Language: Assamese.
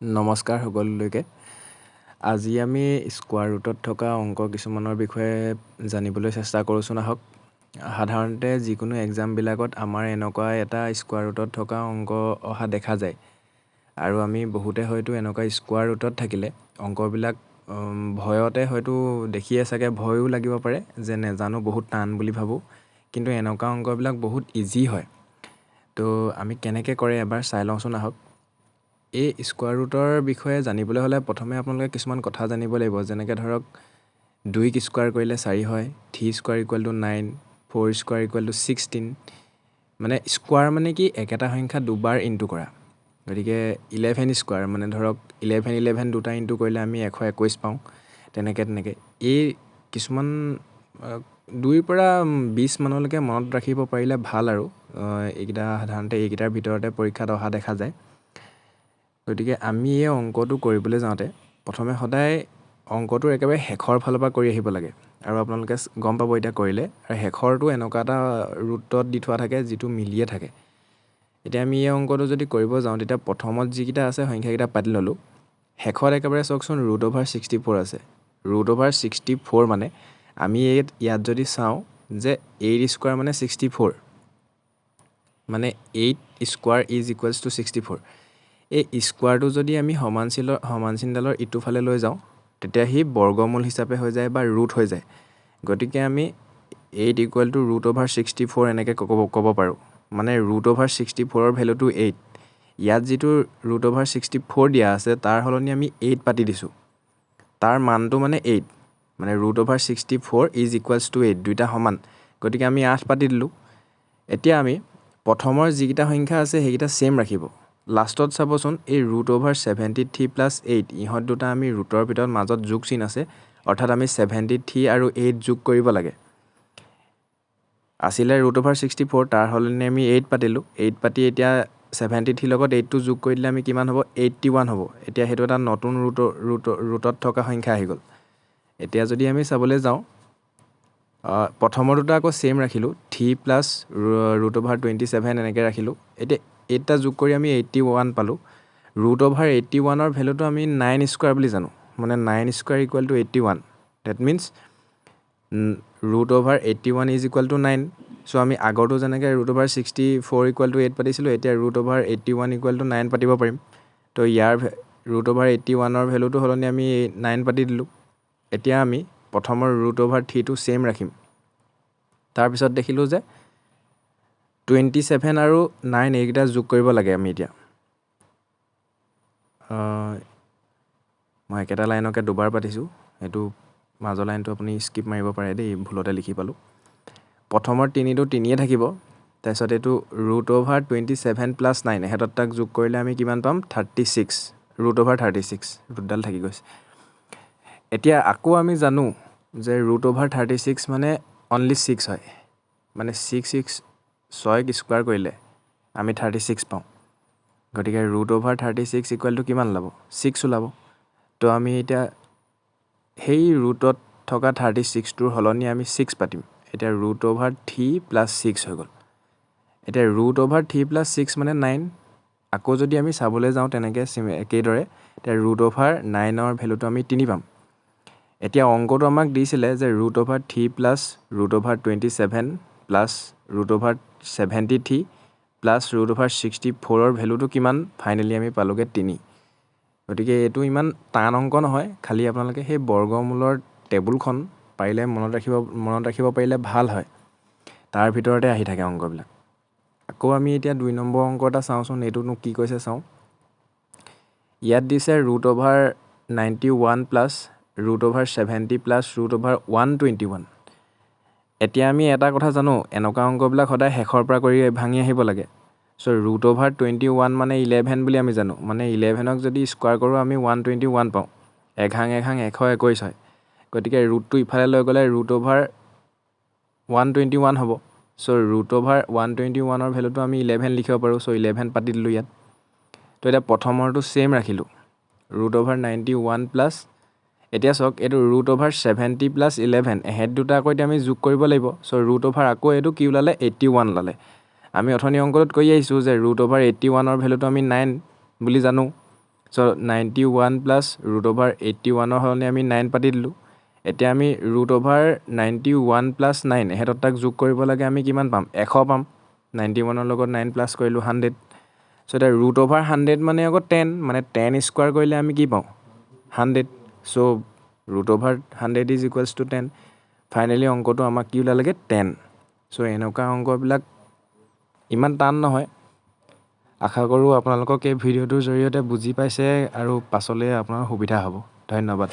নমস্কাৰ সকলোলৈকে। আজি আমি স্কোৱাৰ ৰুটত থকা অংক কিছুমানৰ বিষয়ে জানিবলৈ চেষ্টা কৰোঁচোন আহক। সাধাৰণতে যিকোনো এক্সামবিলাকত আমাৰ এনেকুৱা এটা স্কোৱাৰ ৰুটত থকা অংক অহা দেখা যায়। আৰু আমি বহুতে হয়তো এনেকুৱা স্কোৱাৰ ৰুটত থাকিলে অংকবিলাক ভয়তে হয়তো দেখিয়ে চাগে ভয়ো লাগিব পাৰে যে নেজানো বহুত টান বুলি ভাবোঁ। কিন্তু এনেকুৱা অংকবিলাক বহুত ইজি হয়। তো আমি কেনেকৈ কৰে এবাৰ চাই লওঁচোন আহক। এই স্কোৱাৰ ৰুটৰ বিষয়ে জানিবলৈ হ'লে প্ৰথমে আপোনালোকে কিছুমান কথা জানিব লাগিব, যেনেকৈ ধৰক 2 স্কোৱাৰ কৰিলে 4 হয়, 3 square equal to 9, 4 square equal to 16। মানে স্কোৱাৰ মানে কি একেটা সংখ্যা দুবাৰ ইনটু কৰা। গতিকে 11 স্কোৱাৰ মানে ধৰক 11 দুটা ইনটু কৰিলে আমি 121 পাওঁ। তেনেকৈ এই কিছুমান 2ৰ পৰা 20 মানলৈকে মনত ৰাখিব পাৰিলে ভাল আৰু এইকেইটা সাধাৰণতে এইকেইটাৰ ভিতৰতে পৰীক্ষাত অহা দেখা যায়। গতিকে আমি এই অংকটো কৰিবলৈ যাওঁতে প্ৰথমে সদায় অংকটোৰ একেবাৰে শেষৰ ফালৰ পৰা কৰি আহিব লাগে। আৰু আপোনালোকে গম পাব এতিয়া কৰিলে, আৰু শেষৰটো এনেকুৱা এটা ৰুটত দি থোৱা থাকে যিটো মিলিয়ে থাকে। এতিয়া আমি এই অংকটো যদি কৰিব যাওঁ তেতিয়া প্ৰথমত যিকেইটা আছে সংখ্যাকেইটা পাতি ল'লোঁ। শেষত একেবাৰে চাওকচোন √64 আছে। √64 মানে আমি ইয়াত যদি চাওঁ যে 8 স্কোৱাৰ মানে 64, মানে 8 স্কোৱাৰ ইজ ইকুৱেলছ টু 64। এই স্কোৱাৰটো যদি আমি সমান চিনডালৰ ইটো ফালে লৈ যাওঁ তেতিয়া সি বৰ্গমূল হিচাপে হৈ যায় বা ৰুট হৈ যায়। গতিকে আমি 8 ইকুৱেল টু √64 এনেকৈ ক'ব পাৰোঁ। মানে √64ৰ ভেলুটো 8। ইয়াত যিটো √64 দিয়া আছে তাৰ সলনি আমি 8 পাতি দিছোঁ। তাৰ মানটো মানে 8, মানে √64 ইজ ইকুৱেলছ টু 8, দুইটা সমান। গতিকে আমি 8 পাতি দিলোঁ। এতিয়া আমি প্ৰথমৰ যিকেইটা সংখ্যা আছে সেইকেইটা ছেইম ৰাখিব। লাষ্টত চাবচোন এই √73 প্লাছ 8, ইহঁত দুটা আমি ৰুটৰ ভিতৰত মাজত যোগ চিন আছে, অৰ্থাৎ আমি 73 আৰু 8 যোগ কৰিব লাগে। আছিলে √64, তাৰ সলনি আমি 8 পাতিলোঁ। 8 পাতি এতিয়া 73 লগত 8টো যোগ কৰি দিলে আমি কিমান হ'ব? 81 হ'ব। এতিয়া সেইটো এটা নতুন ৰুটত থকা সংখ্যা আহি গ'ল। এতিয়া যদি আমি চাবলৈ যাওঁ, প্ৰথমৰ দুটা আকৌ ছেইম ৰাখিলোঁ, 3 প্লাছ √27 এনেকৈ ৰাখিলোঁ। এতিয়া 8টা যোগ কৰি আমি 81 পালোঁ। √81ৰ ভেলুটো আমি 9 স্কোৱাৰ বুলি জানো, মানে 9 square equal to 81। That means √81 is equal to 9। চ' আমি আগৰটো যেনেকৈ √64 ইকুৱেল টু 8 পাতিছিলোঁ, এতিয়া √81 ইকুৱেল টু 9 পাতিব পাৰিম। তো ইয়াৰ √81ৰ ভেলুটো সলনি আমি 9 পাতি দিলোঁ। এতিয়া আমি প্ৰথমৰ √3টো ছেইম ৰাখিম। তাৰপিছত দেখিলোঁ যে 27 আৰু 9 এইকেইটা যোগ কৰিব লাগে আমি এতিয়া। মই একেটা লাইনকে দুবাৰ পাতিছোঁ, সেইটো মাজৰ লাইনটো আপুনি স্কিপ মাৰিব পাৰে দেই, ভুলতে লিখি পালোঁ। প্ৰথমৰ 3টো 3য়ে থাকিব। তাৰপিছত এইটো √27 প্লাছ 9, এহেঁতত তাক যোগ কৰিলে আমি কিমান পাম? 36, √36, ৰুটডাল থাকি গৈছে। এতিয়া আকৌ আমি জানো যে √36 মানে অনলি 6 হয়, মানে 6 স্কোৱাৰ কৰিলে আমি 36 পাওঁ। গতিকে √36 ইকুৱেল টু কিমান ওলাব? 6 ওলাব। তো আমি এতিয়া সেই ৰুটত থকা 36টোৰ সলনি আমি 6 পাতিম। এতিয়া √3 প্লাছ 6 হৈ গ'ল। এতিয়া √3 প্লাছ 6 মানে 9। আকৌ যদি আমি চাবলৈ যাওঁ তেনেকৈ একেদৰে, এতিয়া √9ৰ ভেলুটো আমি 3 পাম। এতিয়া অংকটো আমাক দিছিলে যে √3 প্লাছ √27 প্লাছ √73 প্লাছ √64ৰ ভেলুটো কিমান? ফাইনেলি আমি পালোগৈ 3। গতিকে এইটো ইমান টান অংক নহয়, খালি আপোনালোকে সেই বৰ্গমূলৰ টেবুলখন পাৰিলে মনত ৰাখিব পাৰিলে ভাল হয়। তাৰ ভিতৰতে আহি থাকে অংকবিলাক। আকৌ আমি এতিয়া 2 নম্বৰ অংক এটা চাওঁচোন, এইটোনো কি কৈছে চাওঁ। ইয়াত দিছে √91 প্লাছ √70 প্লাছ √121। এতিয়া আমি এটা কথা জানো, এনেকুৱা অংকবিলাক সদায় শেষৰ পৰা কৰি ভাঙি আহিব লাগে। চ' √21 মানে 11 বুলি আমি জানো, মানে 11ক যদি স্কোৱাৰ কৰোঁ আমি 121 পাওঁ। এঘাং 121 হয়। গতিকে ৰুটটো ইফালে লৈ গ'লে √121 হ'ব। চ' √121ৰ ভেলুটো আমি 11 লিখিব পাৰোঁ। চ' 11 পাতি দিলোঁ ইয়াত। তো এতিয়া প্ৰথমৰটো ছেইম ৰাখিলোঁ, √91 প্লাছ, এতিয়া চাওক এইটো √70 প্লাছ 11, এহেঁত দুটা আকৌ এতিয়া আমি যোগ কৰিব লাগিব। চ' আকৌ এইটো কি ওলালে? 81 ওলালে। আমি অথনি অংকটোত কৈ আহিছোঁ যে √81ৰ ভেলুটো আমি 9 বুলি জানো। চ' 91 প্লাছ √/81 সলনি আমি 9 পাতি দিলোঁ। এতিয়া আমি √/91 প্লাছ 9 এহেঁতত তাক যোগ কৰিব লাগে, আমি কিমান পাম? 100 পাম। 91ৰ লগত 9 প্লাছ কৰিলোঁ 100। চ' এতিয়া √/100 মানে আকৌ 10, মানে 10 স্কুৱাৰ কৰিলে আমি কি পাওঁ? 100। চ' √/100 ইজ ইকুৱেলছ টু 10। ফাইনেলি অংকটো আমাক কি ওলালেগে? 10। চ' এনেকুৱা অংকবিলাক ইমান টান নহয়। আশা কৰোঁ আপোনালোকক এই ভিডিঅ'টোৰ জৰিয়তে বুজি পাইছে আৰু পাছলৈ আপোনাৰ সুবিধা হ'ব। ধন্যবাদ।